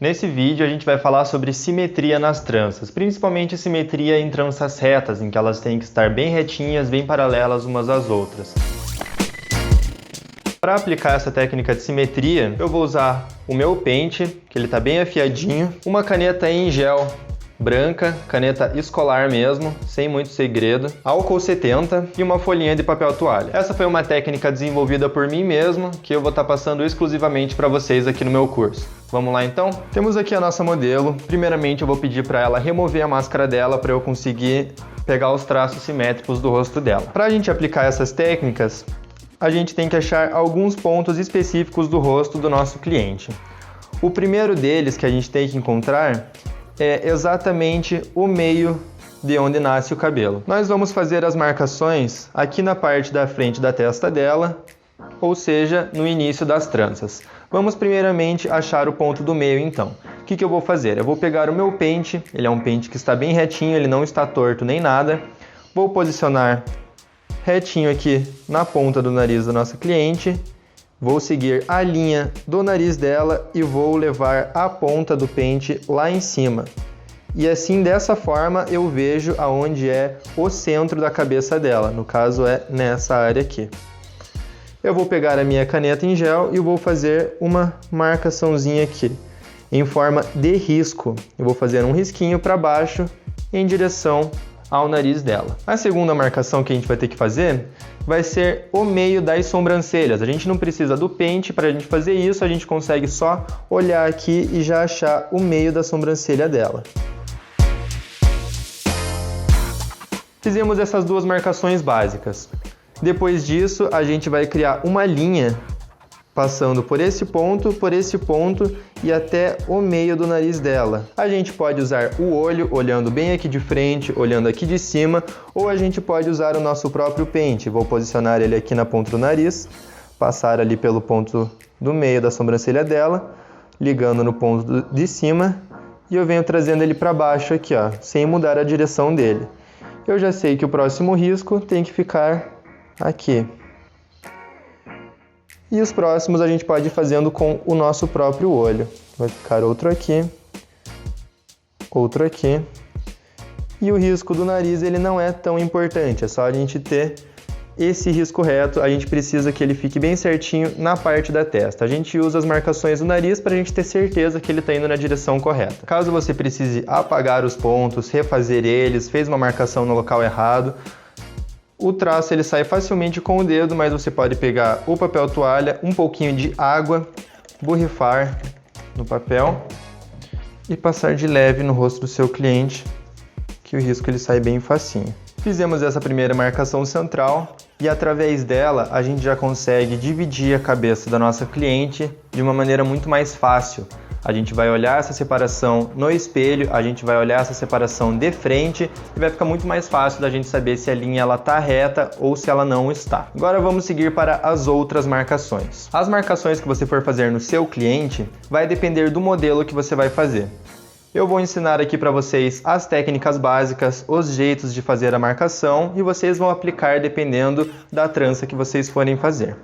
Nesse vídeo a gente vai falar sobre simetria nas tranças, principalmente simetria em tranças retas, em que elas têm que estar bem retinhas, bem paralelas umas às outras. Para aplicar essa técnica de simetria, eu vou usar o meu pente, que ele está bem afiadinho, uma caneta em gel branca, caneta escolar mesmo, sem muito segredo, álcool 70 e uma folhinha de papel toalha. Essa foi uma técnica desenvolvida por mim mesmo, que eu vou estar passando exclusivamente para vocês aqui no meu curso. Vamos lá então? Temos aqui a nossa modelo. Primeiramente eu vou pedir para ela remover a máscara dela para eu conseguir pegar os traços simétricos do rosto dela. Para a gente aplicar essas técnicas, a gente tem que achar alguns pontos específicos do rosto do nosso cliente. O primeiro deles que a gente tem que encontrar é exatamente o meio de onde nasce o cabelo. Nós vamos fazer as marcações aqui na parte da frente da testa dela, ou seja, no início das tranças. Vamos primeiramente achar o ponto do meio então. O que eu vou fazer? Eu vou pegar o meu pente, ele é um pente que está bem retinho, ele não está torto nem nada. Vou posicionar retinho aqui na ponta do nariz da nossa cliente. Vou seguir a linha do nariz dela e vou levar a ponta do pente lá em cima. E assim, dessa forma, eu vejo aonde é o centro da cabeça dela. No caso, é nessa área aqui. Eu vou pegar a minha caneta em gel e vou fazer uma marcaçãozinha aqui, em forma de risco. Eu vou fazer um risquinho para baixo em direção ao nariz dela. A segunda marcação que a gente vai ter que fazer vai ser o meio das sobrancelhas. A gente não precisa do pente para a gente fazer isso, a gente consegue só olhar aqui e já achar o meio da sobrancelha dela. Fizemos essas duas marcações básicas. Depois disso, a gente vai criar uma linha passando por esse ponto e até o meio do nariz dela. A gente pode usar o olho, olhando bem aqui de frente, olhando aqui de cima, ou a gente pode usar o nosso próprio pente. Vou posicionar ele aqui na ponta do nariz, passar ali pelo ponto do meio da sobrancelha dela, ligando no ponto de cima, e eu venho trazendo ele para baixo aqui, ó, sem mudar a direção dele. Eu já sei que o próximo risco tem que ficar aqui. E os próximos a gente pode ir fazendo com o nosso próprio olho. Vai ficar outro aqui. E o risco do nariz, ele não é tão importante. É só a gente ter esse risco reto. A gente precisa que ele fique bem certinho na parte da testa. A gente usa as marcações do nariz para a gente ter certeza que ele está indo na direção correta. Caso você precise apagar os pontos, refazer eles, fez uma marcação no local errado, o traço ele sai facilmente com o dedo, mas você pode pegar o papel toalha, um pouquinho de água, borrifar no papel e passar de leve no rosto do seu cliente, que o risco ele sai bem facinho. Fizemos essa primeira marcação central e através dela a gente já consegue dividir a cabeça da nossa cliente de uma maneira muito mais fácil. A gente vai olhar essa separação no espelho, a gente vai olhar essa separação de frente e vai ficar muito mais fácil da gente saber se a linha está reta ou se ela não está. Agora vamos seguir para as outras marcações. As marcações que você for fazer no seu cliente vai depender do modelo que você vai fazer. Eu vou ensinar aqui para vocês as técnicas básicas, os jeitos de fazer a marcação e vocês vão aplicar dependendo da trança que vocês forem fazer.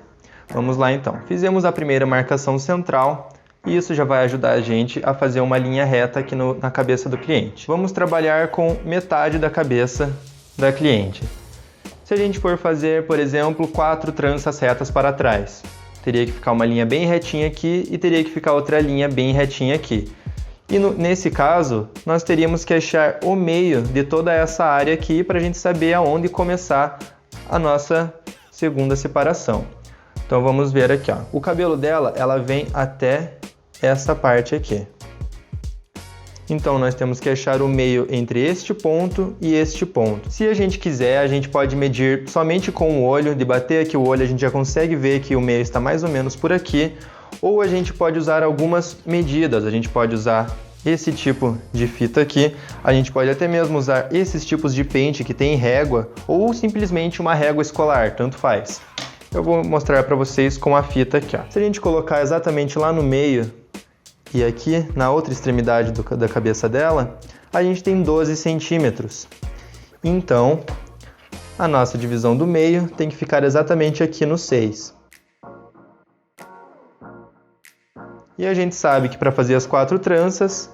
Vamos lá então. Fizemos a primeira marcação central. E isso já vai ajudar a gente a fazer uma linha reta aqui na cabeça do cliente. Vamos trabalhar com metade da cabeça da cliente. Se a gente for fazer, por exemplo, 4 tranças retas para trás, teria que ficar uma linha bem retinha aqui e teria que ficar outra linha bem retinha aqui. E nesse caso, nós teríamos que achar o meio de toda essa área aqui para a gente saber aonde começar a nossa segunda separação. Então vamos ver aqui, ó. O cabelo dela, ela vem até essa parte aqui. Então nós temos que achar o meio entre este ponto e este ponto. Se a gente quiser, a gente pode medir somente com o olho, de bater aqui o olho, a gente já consegue ver que o meio está mais ou menos por aqui, ou a gente pode usar algumas medidas. A gente pode usar esse tipo de fita aqui, a gente pode até mesmo usar esses tipos de pente que tem régua, ou simplesmente uma régua escolar, tanto faz. Eu vou mostrar para vocês com a fita aqui, ó. Se a gente colocar exatamente lá no meio e aqui na outra extremidade da cabeça dela, a gente tem 12 centímetros. Então, a nossa divisão do meio tem que ficar exatamente aqui no 6. E a gente sabe que para fazer as 4 tranças,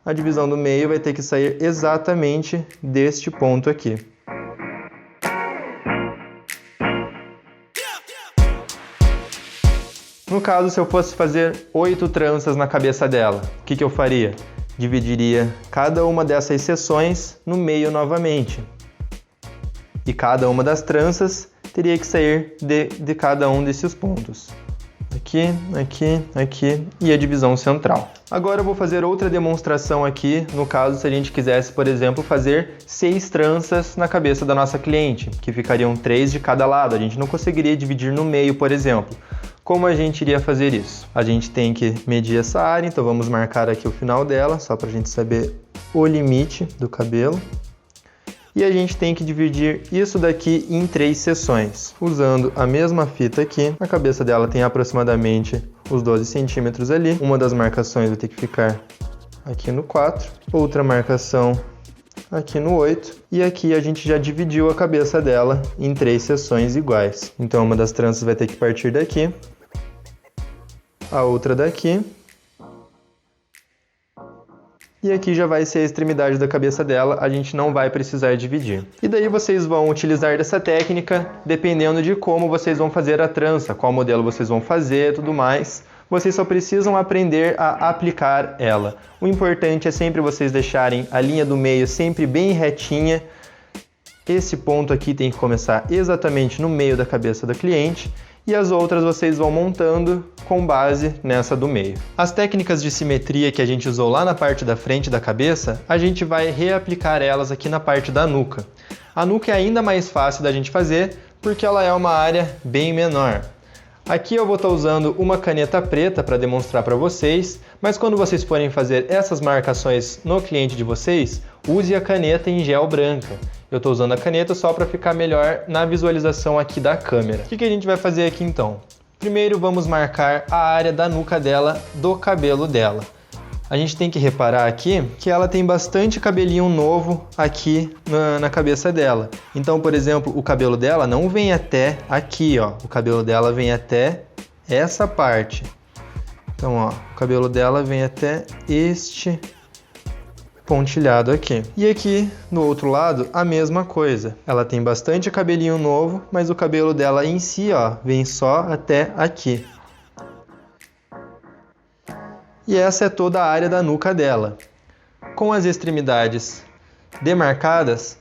a divisão do meio vai ter que sair exatamente deste ponto aqui. No caso, se eu fosse fazer 8 tranças na cabeça dela, o que eu faria? Dividiria cada uma dessas seções no meio novamente. E cada uma das tranças teria que sair de cada um desses pontos. Aqui, aqui, aqui e a divisão central. Agora eu vou fazer outra demonstração aqui, no caso se a gente quisesse, por exemplo, fazer 6 tranças na cabeça da nossa cliente, que ficariam 3 de cada lado. A gente não conseguiria dividir no meio, por exemplo. Como a gente iria fazer isso? A gente tem que medir essa área, então vamos marcar aqui o final dela, só para a gente saber o limite do cabelo. E a gente tem que dividir isso daqui em 3 seções, usando a mesma fita aqui. A cabeça dela tem aproximadamente os 12 centímetros ali. Uma das marcações vai ter que ficar aqui no 4, outra marcação aqui no 8. E aqui a gente já dividiu a cabeça dela em 3 seções iguais. Então uma das tranças vai ter que partir daqui, a outra daqui. E aqui já vai ser a extremidade da cabeça dela, a gente não vai precisar dividir. E daí vocês vão utilizar dessa técnica, dependendo de como vocês vão fazer a trança, qual modelo vocês vão fazer, tudo mais. Vocês só precisam aprender a aplicar ela. O importante é sempre vocês deixarem a linha do meio sempre bem retinha. Esse ponto aqui tem que começar exatamente no meio da cabeça da cliente. E as outras vocês vão montando com base nessa do meio. As técnicas de simetria que a gente usou lá na parte da frente da cabeça, a gente vai reaplicar elas aqui na parte da nuca. A nuca é ainda mais fácil da gente fazer porque ela é uma área bem menor. Aqui eu vou estar usando uma caneta preta para demonstrar para vocês, mas quando vocês forem fazer essas marcações no cliente de vocês, use a caneta em gel branca. Eu estou usando a caneta só para ficar melhor na visualização aqui da câmera. O que a gente vai fazer aqui então? Primeiro vamos marcar a área da nuca dela, do cabelo dela. A gente tem que reparar aqui que ela tem bastante cabelinho novo aqui na cabeça dela. Então, por exemplo, o cabelo dela não vem até aqui, ó. O cabelo dela vem até essa parte. Então, ó, o cabelo dela vem até este pontilhado aqui. E aqui, no outro lado, a mesma coisa. Ela tem bastante cabelinho novo, mas o cabelo dela em si, ó, vem só até aqui. E essa é toda a área da nuca dela. Com as extremidades demarcadas,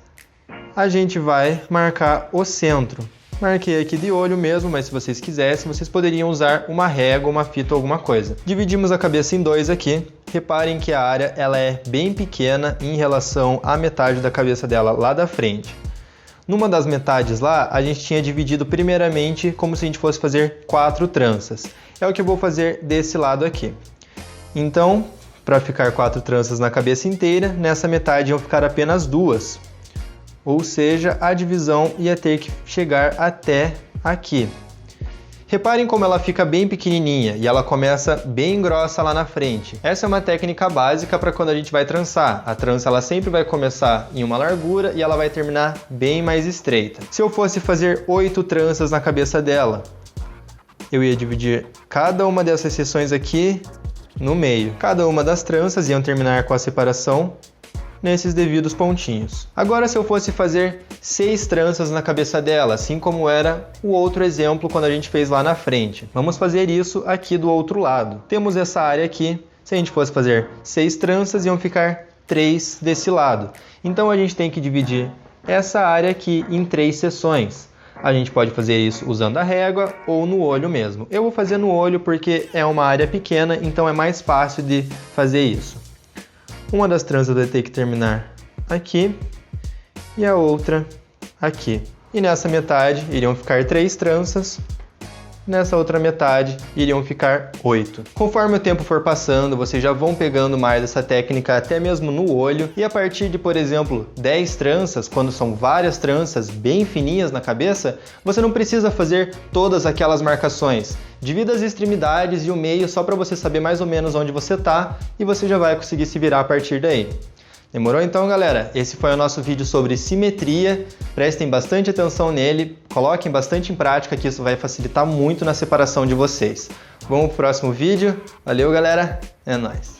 a gente vai marcar o centro. Marquei aqui de olho mesmo, mas se vocês quisessem, vocês poderiam usar uma régua, uma fita ou alguma coisa. Dividimos a cabeça em 2 aqui. Reparem que a área ela é bem pequena em relação à metade da cabeça dela lá da frente. Numa das metades lá, a gente tinha dividido primeiramente como se a gente fosse fazer 4 tranças. É o que eu vou fazer desse lado aqui. Então, para ficar 4 tranças na cabeça inteira, nessa metade iam ficar apenas 2. Ou seja, a divisão ia ter que chegar até aqui. Reparem como ela fica bem pequenininha e ela começa bem grossa lá na frente. Essa é uma técnica básica para quando a gente vai trançar. A trança ela sempre vai começar em uma largura e ela vai terminar bem mais estreita. Se eu fosse fazer 8 tranças na cabeça dela, eu ia dividir cada uma dessas seções aqui no meio. Cada uma das tranças iam terminar com a separação nesses devidos pontinhos. Agora, se eu fosse fazer 6 tranças na cabeça dela, assim como era o outro exemplo quando a gente fez lá na frente. Vamos fazer isso aqui do outro lado. Temos essa área aqui. Se a gente fosse fazer 6 tranças, iam ficar 3 desse lado. Então a gente tem que dividir essa área aqui em 3 seções. A gente pode fazer isso usando a régua ou no olho mesmo. Eu vou fazer no olho porque é uma área pequena, então é mais fácil de fazer isso. Uma das tranças vai ter que terminar aqui e a outra aqui. E nessa metade iriam ficar 3 tranças. Nessa outra metade iriam ficar 8. Conforme o tempo for passando, vocês já vão pegando mais essa técnica até mesmo no olho. E a partir de, por exemplo, 10 tranças, quando são várias tranças bem fininhas na cabeça, você não precisa fazer todas aquelas marcações. Divida as extremidades e o meio só para você saber mais ou menos onde você está e você já vai conseguir se virar a partir daí. Demorou então, galera? Esse foi o nosso vídeo sobre simetria. Prestem bastante atenção nele, coloquem bastante em prática que isso vai facilitar muito na separação de vocês. Vamos pro próximo vídeo. Valeu, galera. É nóis.